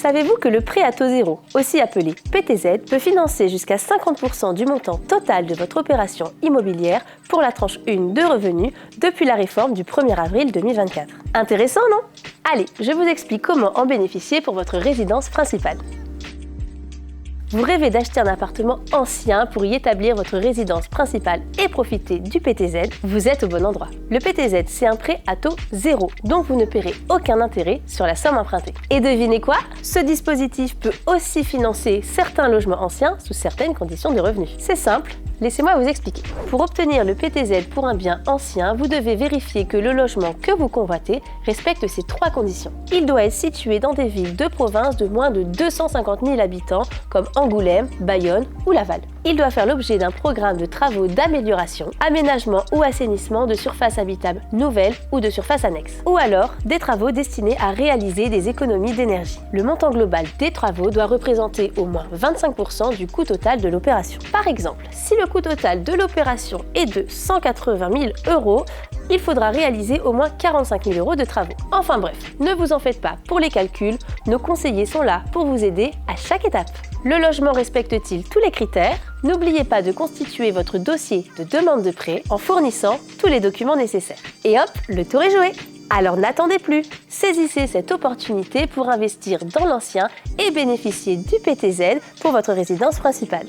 Savez-vous que le prêt à taux zéro, aussi appelé PTZ, peut financer jusqu'à 50% du montant total de votre opération immobilière pour la tranche 1 de revenus depuis la réforme du 1er avril 2024. Intéressant, non? Allez, je vous explique comment en bénéficier pour votre résidence principale. Vous rêvez d'acheter un appartement ancien pour y établir votre résidence principale et profiter du PTZ? Vous êtes au bon endroit. Le PTZ, c'est un prêt à taux zéro, donc vous ne paierez aucun intérêt sur la somme empruntée. Et devinez quoi? Ce dispositif peut aussi financer certains logements anciens sous certaines conditions de revenus. C'est simple, laissez-moi vous expliquer. Pour obtenir le PTZ pour un bien ancien, vous devez vérifier que le logement que vous convoitez respecte ces 3 conditions. Il doit être situé dans des villes de province de moins de 250 000 habitants, comme Angoulême, Bayonne ou Laval. Il doit faire l'objet d'un programme de travaux d'amélioration, aménagement ou assainissement de surfaces habitables nouvelles ou de surfaces annexes. Ou alors, des travaux destinés à réaliser des économies d'énergie. Le montant global des travaux doit représenter au moins 25% du coût total de l'opération. Par exemple, si le coût total de l'opération est de 180 000 €, il faudra réaliser au moins 45 000 € de travaux. Enfin bref, ne vous en faites pas pour les calculs, nos conseillers sont là pour vous aider à chaque étape. Le logement respecte-t-il tous les critères? N'oubliez pas de constituer votre dossier de demande de prêt en fournissant tous les documents nécessaires. Et hop, le tour est joué! Alors n'attendez plus, saisissez cette opportunité pour investir dans l'ancien et bénéficier du PTZ pour votre résidence principale.